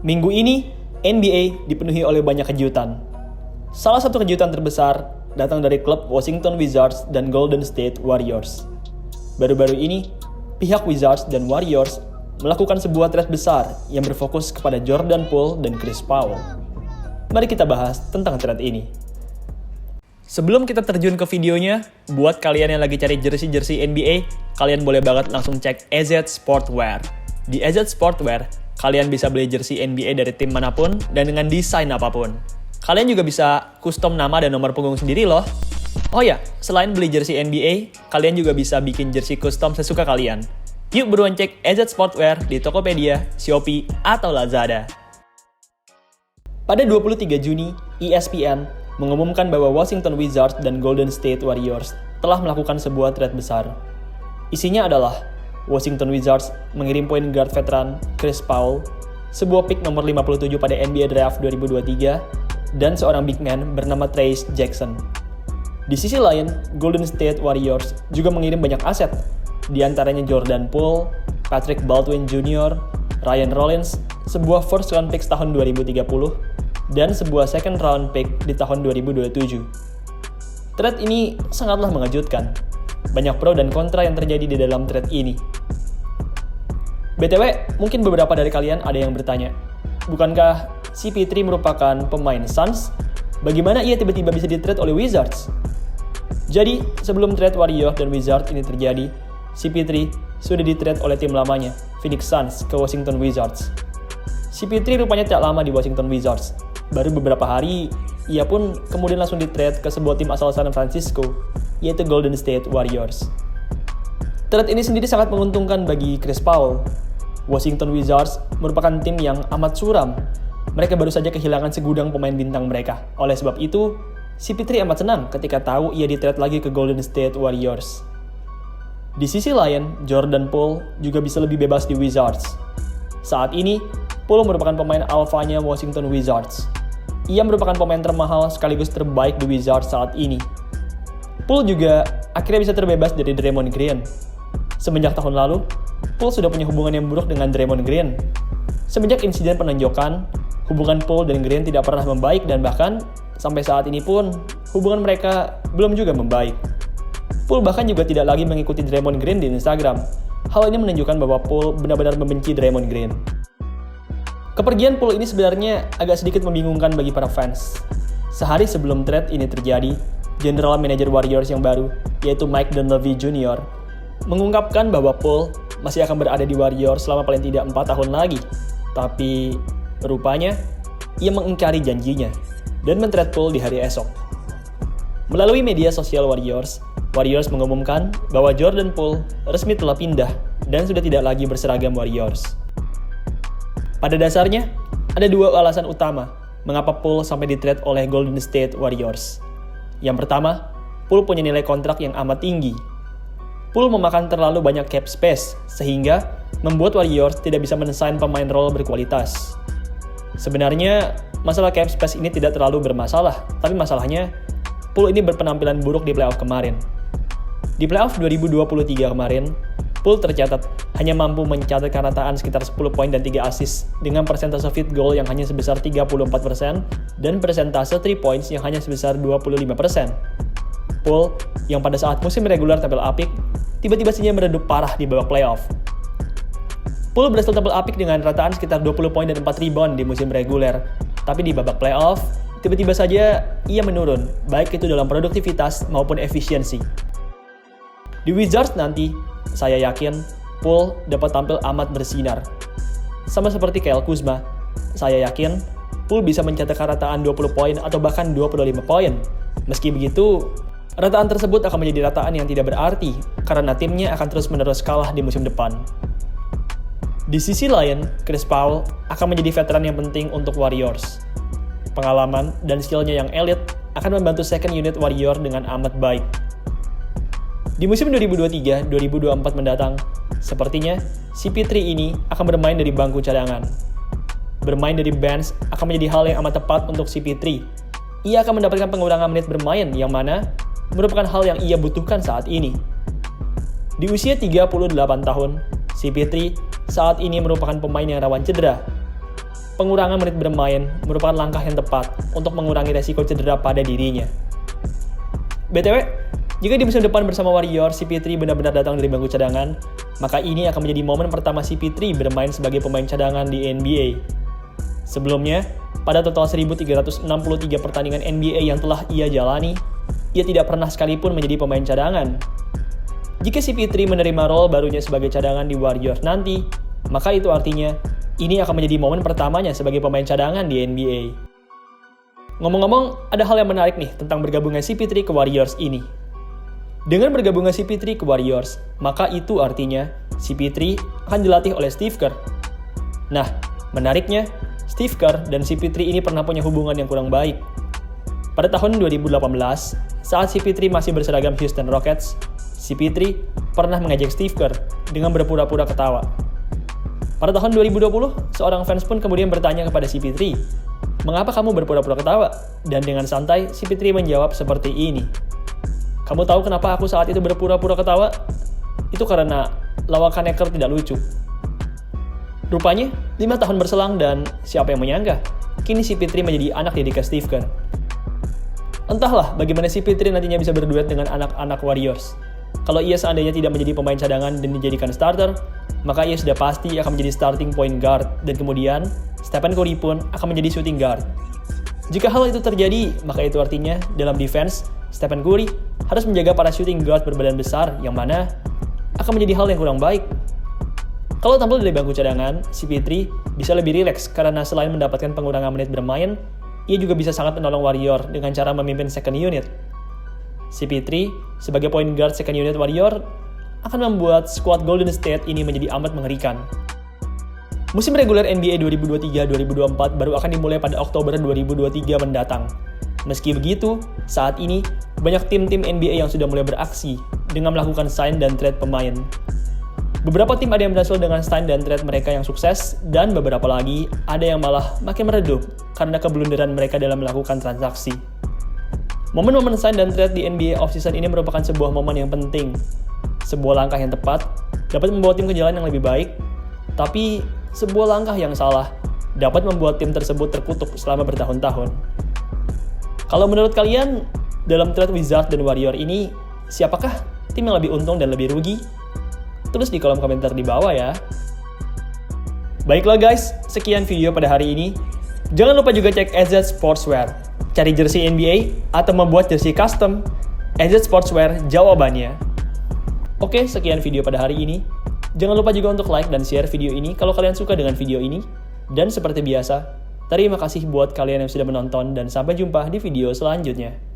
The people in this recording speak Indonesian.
Minggu ini, NBA dipenuhi oleh banyak kejutan. Salah satu kejutan terbesar datang dari klub Washington Wizards dan Golden State Warriors. Baru-baru ini, pihak Wizards dan Warriors melakukan sebuah trade besar yang berfokus kepada Jordan Poole dan Chris Paul. Mari kita bahas tentang trade ini. Sebelum kita terjun ke videonya, buat kalian yang lagi cari jersey-jersey NBA, kalian boleh banget langsung cek AZ Sportwear. Di AZ Sportwear, kalian bisa beli jersey NBA dari tim manapun dan dengan desain apapun. Kalian juga bisa custom nama dan nomor punggung sendiri loh. Oh ya, selain beli jersey NBA, kalian juga bisa bikin jersey custom sesuka kalian. Yuk buruan cek AZ Sportwear di Tokopedia, Shopee, atau Lazada. Pada 23 Juni, ESPN mengumumkan bahwa Washington Wizards dan Golden State Warriors telah melakukan sebuah trade besar. Isinya adalah Washington Wizards mengirim point guard veteran Chris Paul, sebuah pick nomor 57 pada NBA Draft 2023, dan seorang big man bernama Trayce Jackson. Di sisi lain, Golden State Warriors juga mengirim banyak aset, di antaranya Jordan Poole, Patrick Baldwin Jr., Ryan Rollins, sebuah first round pick tahun 2030, dan sebuah second round pick di tahun 2027. Trade ini sangatlah mengejutkan. Banyak pro dan kontra yang terjadi di dalam trade ini. BTW, mungkin beberapa dari kalian ada yang bertanya, bukankah CP3 merupakan pemain Suns? Bagaimana ia tiba-tiba bisa di-trade oleh Wizards? Jadi, sebelum trade Warriors dan Wizards ini terjadi, CP3 sudah di-trade oleh tim lamanya, Phoenix Suns, ke Washington Wizards. CP3 rupanya tidak lama di Washington Wizards. Baru beberapa hari, ia pun kemudian langsung di-trade ke sebuah tim asal San Francisco, yaitu Golden State Warriors. Trade ini sendiri sangat menguntungkan bagi Chris Paul. Washington Wizards merupakan tim yang amat suram. Mereka baru saja kehilangan segudang pemain bintang mereka. Oleh sebab itu, CP3 amat senang ketika tahu ia di-trade lagi ke Golden State Warriors. Di sisi lain, Jordan Poole juga bisa lebih bebas di Wizards. Saat ini, Poole merupakan pemain alfanya Washington Wizards. Ia merupakan pemain termahal sekaligus terbaik di Wizards saat ini. Poole juga akhirnya bisa terbebas dari Draymond Green. Semenjak tahun lalu, Poole sudah punya hubungan yang buruk dengan Draymond Green. Semenjak insiden penonjokan, hubungan Poole dan Green tidak pernah membaik dan bahkan sampai saat ini pun hubungan mereka belum juga membaik. Poole bahkan juga tidak lagi mengikuti Draymond Green di Instagram. Hal ini menunjukkan bahwa Poole benar-benar membenci Draymond Green. Kepergian Poole ini sebenarnya agak sedikit membingungkan bagi para fans. Sehari sebelum trade ini terjadi, General Manager Warriors yang baru, yaitu Mike Dunleavy Jr., mengungkapkan bahwa Poole masih akan berada di Warriors selama paling tidak 4 tahun lagi. Tapi rupanya, ia mengingkari janjinya dan men-trade Poole di hari esok. Melalui media sosial Warriors mengumumkan bahwa Jordan Poole resmi telah pindah dan sudah tidak lagi berseragam Warriors. Pada dasarnya, ada dua alasan utama mengapa Poole sampai di-trade oleh Golden State Warriors. Yang pertama, Poole punya nilai kontrak yang amat tinggi. Poole memakan terlalu banyak cap space, sehingga membuat Warriors tidak bisa mendesain pemain role berkualitas. Sebenarnya, masalah cap space ini tidak terlalu bermasalah, tapi masalahnya, Poole ini berpenampilan buruk di playoff kemarin. Di playoff 2023 kemarin, Poole tercatat hanya mampu mencatatkan rataan sekitar 10 poin dan 3 assist dengan persentase field goal yang hanya sebesar 34% dan persentase 3 points yang hanya sebesar 25%. Poole, yang pada saat musim reguler tampil apik, tiba-tiba saja meredup parah di babak playoff. Poole berhasil tampil apik dengan rataan sekitar 20 poin dan 4 rebound di musim reguler, tapi di babak playoff, tiba-tiba saja ia menurun, baik itu dalam produktivitas maupun efisiensi. Di Wizards nanti, saya yakin Poole dapat tampil amat bersinar. Sama seperti Kyle Kuzma, saya yakin Poole bisa mencatatkan rataan 20 poin atau bahkan 25 poin. Meski begitu, rataan tersebut akan menjadi rataan yang tidak berarti karena timnya akan terus-menerus kalah di musim depan. Di sisi lain, Chris Paul akan menjadi veteran yang penting untuk Warriors. Pengalaman dan skillnya yang elit akan membantu second unit Warrior dengan amat baik. Di musim 2023-2024 mendatang, sepertinya CP3 ini akan bermain dari bangku cadangan. Bermain dari bench akan menjadi hal yang amat tepat untuk CP3. Ia akan mendapatkan pengurangan menit bermain yang mana merupakan hal yang ia butuhkan saat ini. Di usia 38 tahun, CP3 saat ini merupakan pemain yang rawan cedera. pengurangan menit bermain merupakan langkah yang tepat untuk mengurangi resiko cedera pada dirinya. BTW, jika di musim depan bersama Warriors, CP3 benar-benar datang dari bangku cadangan, maka ini akan menjadi momen pertama CP3 bermain sebagai pemain cadangan di NBA. Sebelumnya, pada total 1.363 pertandingan NBA yang telah ia jalani, ia tidak pernah sekalipun menjadi pemain cadangan. Jika CP3 menerima role barunya sebagai cadangan di Warriors nanti, maka itu artinya ini akan menjadi momen pertamanya sebagai pemain cadangan di NBA. Ngomong-ngomong, ada hal yang menarik nih tentang bergabungnya CP3 ke Warriors ini. Dengan bergabungnya CP3 ke Warriors, maka itu artinya CP3 akan dilatih oleh Steve Kerr. Nah, menariknya, Steve Kerr dan CP3 ini pernah punya hubungan yang kurang baik. Pada tahun 2018, saat CP3 masih berseragam Houston Rockets, CP3 pernah mengejek Steve Kerr dengan berpura-pura ketawa. Pada tahun 2020, seorang fans pun kemudian bertanya kepada CP3, "Mengapa kamu berpura-pura ketawa?" Dan dengan santai, CP3 menjawab seperti ini, "Kamu tahu kenapa aku saat itu berpura-pura ketawa? Itu karena lawakan Kerr tidak lucu." Rupanya, 5 tahun berselang dan siapa yang menyangka, kini CP3 menjadi anak didik Steve Kerr. Entahlah bagaimana CP3 nantinya bisa berduet dengan anak-anak Warriors. Kalau ia seandainya tidak menjadi pemain cadangan dan dijadikan starter, maka ia sudah pasti akan menjadi starting point guard dan kemudian Stephen Curry pun akan menjadi shooting guard. Jika hal itu terjadi, maka itu artinya dalam defense, Stephen Curry harus menjaga para shooting guard berbadan besar yang mana akan menjadi hal yang kurang baik. Kalau tampil dari bangku cadangan, CP3 bisa lebih rileks karena selain mendapatkan pengurangan menit bermain, ia juga bisa sangat menolong Warrior dengan cara memimpin second unit. CP3 sebagai point guard second unit Warrior akan membuat skuad Golden State ini menjadi amat mengerikan. Musim reguler NBA 2023-2024 baru akan dimulai pada Oktober 2023 mendatang. Meski begitu, saat ini banyak tim-tim NBA yang sudah mulai beraksi dengan melakukan sign dan trade pemain. Beberapa tim ada yang berhasil dengan sign dan trade mereka yang sukses, dan beberapa lagi ada yang malah makin meredup karena keblunderan mereka dalam melakukan transaksi. Momen-momen sign dan trade di NBA offseason ini merupakan sebuah momen yang penting. Sebuah langkah yang tepat dapat membawa tim ke jalan yang lebih baik, tapi sebuah langkah yang salah dapat membuat tim tersebut terkutuk selama bertahun-tahun. Kalau menurut kalian, dalam trade Wizards dan Warrior ini, siapakah tim yang lebih untung dan lebih rugi? Tulis di kolom komentar di bawah ya. Baiklah guys, sekian video pada hari ini. Jangan lupa juga cek AZ Sportswear. Cari jersey NBA atau membuat jersey custom, AZ Sportswear jawabannya. Oke, sekian video pada hari ini. Jangan lupa juga untuk like dan share video ini kalau kalian suka dengan video ini. Dan seperti biasa, terima kasih buat kalian yang sudah menonton dan sampai jumpa di video selanjutnya.